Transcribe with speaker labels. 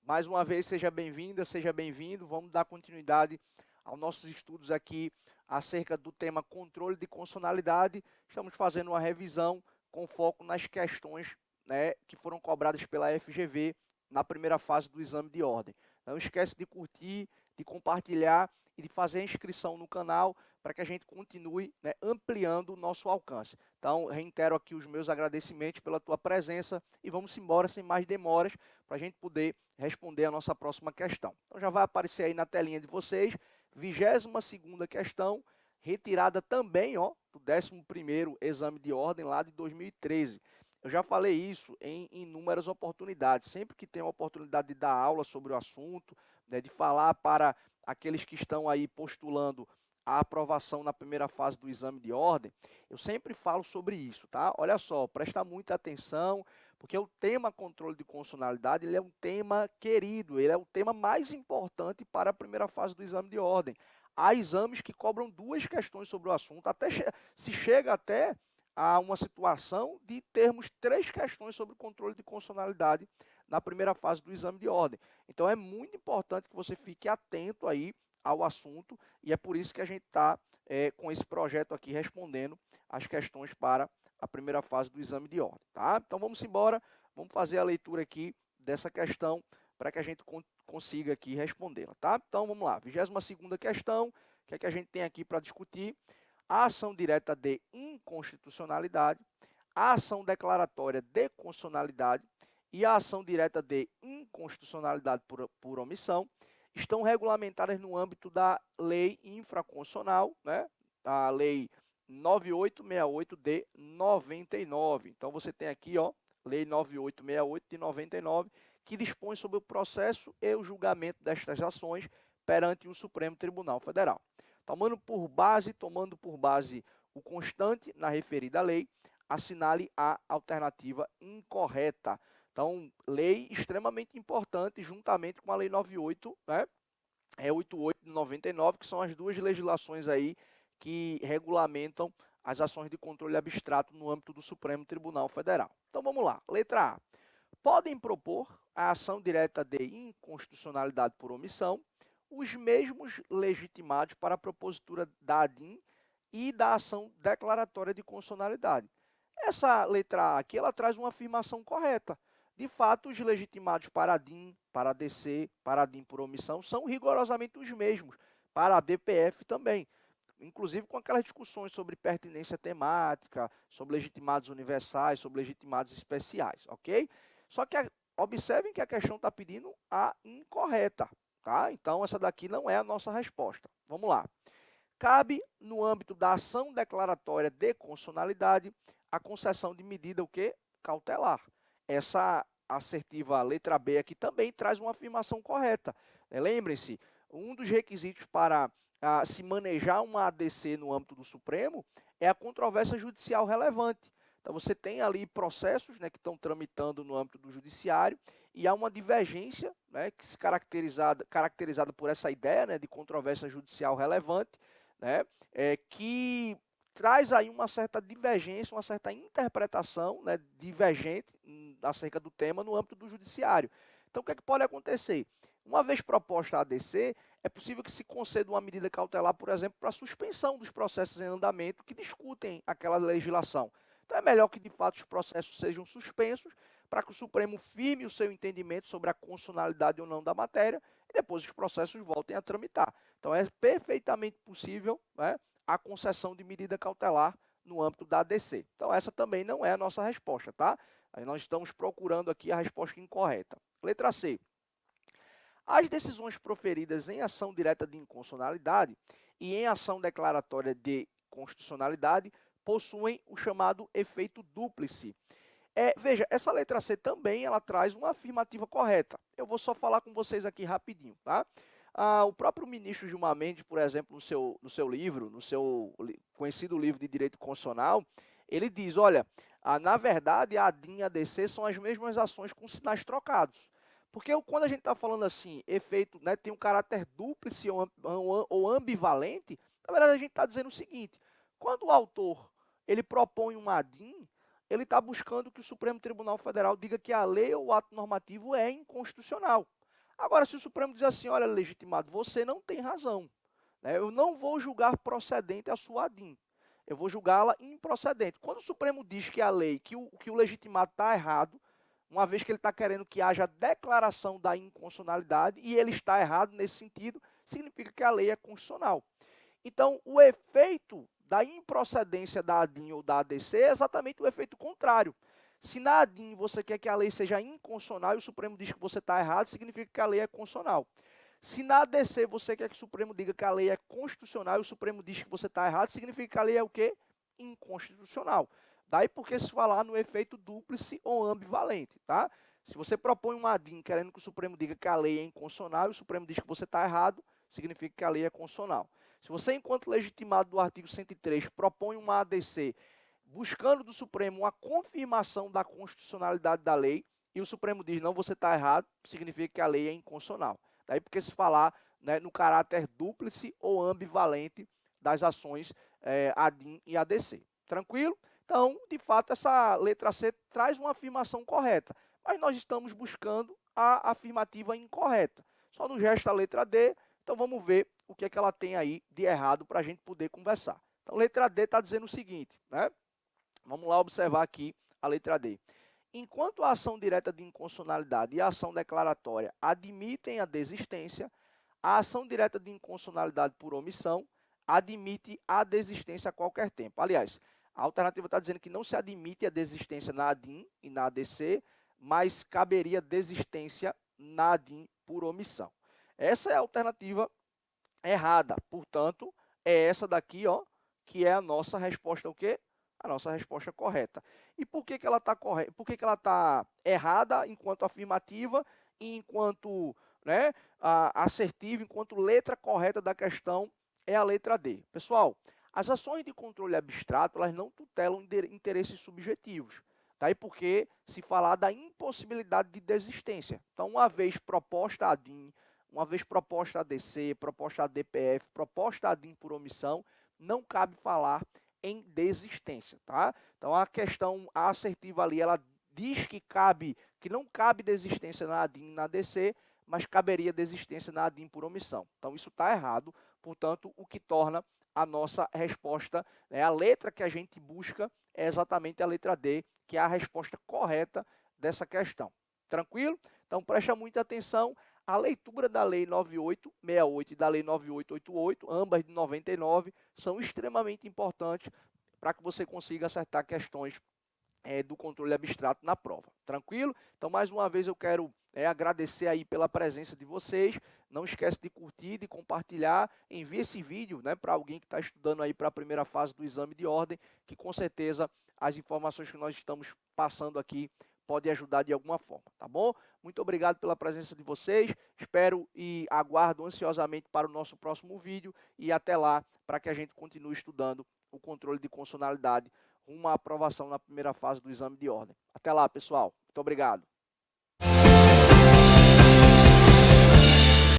Speaker 1: Mais uma vez, seja bem-vinda, seja bem-vindo. Vamos dar continuidade aos nossos estudos aqui acerca do tema controle de constitucionalidade. Estamos fazendo uma revisão com foco nas questões, né, que foram cobradas pela FGV na primeira fase do exame de ordem. Não esquece de curtir, de compartilhar e de fazer a inscrição no canal para que a gente continue, né, ampliando o nosso alcance. Então, reitero aqui os meus agradecimentos pela tua presença e vamos embora sem mais demoras para a gente poder responder a nossa próxima questão. Então, já vai aparecer aí na telinha de vocês, 22ª questão, retirada também do 11º exame de ordem lá de 2013. Eu já falei isso em inúmeras oportunidades. Sempre que tem a oportunidade de dar aula sobre o assunto, né, de falar para aqueles que estão aí postulando a aprovação na primeira fase do exame de ordem, eu sempre falo sobre isso, tá? Olha só, presta muita atenção, porque o tema controle de constitucionalidade, ele é um tema querido, ele é o tema mais importante para a primeira fase do exame de ordem. Há exames que cobram 2 questões sobre o assunto, se chega até a uma situação de termos 3 questões sobre o controle de constitucionalidade na primeira fase do exame de ordem. Então, é muito importante que você fique atento aí ao assunto, e é por isso que a gente está com esse projeto aqui respondendo as questões para a primeira fase do exame de ordem, tá? Então vamos embora, vamos fazer a leitura aqui dessa questão para que a gente consiga aqui respondê-la, tá? Então vamos lá, 22ª questão, o que é que a gente tem aqui para discutir? A ação direta de inconstitucionalidade, a ação declaratória de constitucionalidade e a ação direta de inconstitucionalidade por omissão estão regulamentadas no âmbito da lei infraconstitucional, né? A lei 9868 de 99. Então você tem aqui, lei 9868 de 99, que dispõe sobre o processo e o julgamento destas ações perante o Supremo Tribunal Federal. Tomando por base o constante na referida lei, assinale a alternativa incorreta. Então, lei extremamente importante, juntamente com a lei 98, né? 88 de 99, que são as 2 legislações aí que regulamentam as ações de controle abstrato no âmbito do Supremo Tribunal Federal. Então vamos lá, letra A. Podem propor a ação direta de inconstitucionalidade por omissão os mesmos legitimados para a propositura da ADIM e da ação declaratória de constitucionalidade. Essa letra A aqui, ela traz uma afirmação correta. De fato, os legitimados para a DIN, para a DC, para a DIN por omissão, são rigorosamente os mesmos, para a DPF também. Inclusive com aquelas discussões sobre pertinência temática, sobre legitimados universais, sobre legitimados especiais, ok? Só que observem que a questão está pedindo a incorreta, tá? Então, essa daqui não é a nossa resposta. Vamos lá. Cabe, no âmbito da ação declaratória de constitucionalidade, a concessão de medida o quê? Cautelar. Essa assertiva letra B aqui também traz uma afirmação correta. Lembrem-se, um dos requisitos para se manejar uma ADC no âmbito do Supremo é a controvérsia judicial relevante. Então, você tem ali processos, né, que estão tramitando no âmbito do judiciário e há uma divergência, né, que se caracterizada por essa ideia, né, de controvérsia judicial relevante, né, que traz aí uma certa divergência, uma certa interpretação, né, divergente acerca do tema no âmbito do judiciário. Então, o que é que pode acontecer? Uma vez proposta a ADC, é possível que se conceda uma medida cautelar, por exemplo, para suspensão dos processos em andamento que discutem aquela legislação. Então, é melhor que, de fato, os processos sejam suspensos para que o Supremo firme o seu entendimento sobre a constitucionalidade ou não da matéria e depois os processos voltem a tramitar. Então, é perfeitamente possível, né, a concessão de medida cautelar no âmbito da ADC. Então, essa também não é a nossa resposta, tá? Aí nós estamos procurando aqui a resposta incorreta. Letra C. As decisões proferidas em ação direta de inconstitucionalidade e em ação declaratória de constitucionalidade possuem o chamado efeito dúplice. Veja, essa letra C também ela traz uma afirmativa correta. Eu vou só falar com vocês aqui rapidinho, tá? O próprio ministro Gilmar Mendes, por exemplo, no seu livro, no seu conhecido livro de Direito Constitucional, ele diz, olha, na verdade, a ADIM e a ADC são as mesmas ações com sinais trocados. Porque quando a gente está falando assim, efeito, né, tem um caráter dúplice ou ambivalente, na verdade a gente está dizendo o seguinte, quando o autor ele propõe uma ADIM, ele está buscando que o Supremo Tribunal Federal diga que a lei ou o ato normativo é inconstitucional. Agora, se o Supremo diz assim, olha, legitimado, você não tem razão, né? Eu não vou julgar procedente a sua ADIM, eu vou julgá-la improcedente. Quando o Supremo diz que a lei, que o legitimado está errado, uma vez que ele está querendo que haja declaração da inconstitucionalidade, e ele está errado nesse sentido, significa que a lei é constitucional. Então, o efeito da improcedência da ADIM ou da ADC é exatamente o efeito contrário. Se na ADIM você quer que a lei seja inconstitucional e o Supremo diz que você está errado, significa que a lei é constitucional. Se na ADC você quer que o Supremo diga que a lei é constitucional e o Supremo diz que você está errado, significa que a lei é o quê? Inconstitucional. Daí porque se falar no efeito dúplice ou ambivalente, tá? Se você propõe uma ADIM querendo que o Supremo diga que a lei é inconstitucional e o Supremo diz que você está errado, significa que a lei é constitucional. Se você, enquanto legitimado do artigo 103, propõe uma ADC buscando do Supremo uma confirmação da constitucionalidade da lei, e o Supremo diz, não, você está errado, significa que a lei é inconstitucional. Daí porque se falar, né, no caráter dúplice ou ambivalente das ações ADIM e ADC. Tranquilo? Então, de fato, essa letra C traz uma afirmação correta, mas nós estamos buscando a afirmativa incorreta. Só nos resta a letra D, então vamos ver o que é que ela tem aí de errado para a gente poder conversar. Então, letra D está dizendo o seguinte, né? Vamos lá observar aqui a letra D. Enquanto a ação direta de inconstitucionalidade e a ação declaratória admitem a desistência, a ação direta de inconstitucionalidade por omissão admite a desistência a qualquer tempo. Aliás, a alternativa está dizendo que não se admite a desistência na ADIM e na ADC, mas caberia desistência na ADIM por omissão. Essa é a alternativa errada. Portanto, é essa daqui, ó, que é a nossa resposta o quê? A nossa resposta correta. E por que ela está correta? Por que ela está errada enquanto afirmativa e enquanto, né, assertiva, enquanto letra correta da questão é a letra D? Pessoal, as ações de controle abstrato, elas não tutelam interesses subjetivos. Daí porque se falar da impossibilidade de desistência. Então, uma vez proposta a ADIM, uma vez proposta a ADC, proposta a DPF, proposta a ADIM por omissão, não cabe falar em desistência, tá? Então a questão assertiva ali, ela diz que não cabe desistência na ADIM e na ADC, mas caberia desistência na ADIM por omissão. Então isso está errado, portanto, o que torna a nossa resposta, né, a letra que a gente busca é exatamente a letra D, que é a resposta correta dessa questão. Tranquilo? Então presta muita atenção. A leitura da Lei 9868 e da Lei 9888, ambas de 99, são extremamente importantes para que você consiga acertar questões do controle abstrato na prova. Tranquilo? Então, mais uma vez, eu quero agradecer aí pela presença de vocês. Não esquece de curtir, de compartilhar. Envie esse vídeo, né, para alguém que está estudando aí para a primeira fase do exame de ordem, que com certeza as informações que nós estamos passando aqui pode ajudar de alguma forma, tá bom? Muito obrigado pela presença de vocês, espero e aguardo ansiosamente para o nosso próximo vídeo e até lá, para que a gente continue estudando o controle de constitucionalidade rumo à aprovação na primeira fase do exame de ordem. Até lá, pessoal. Muito obrigado.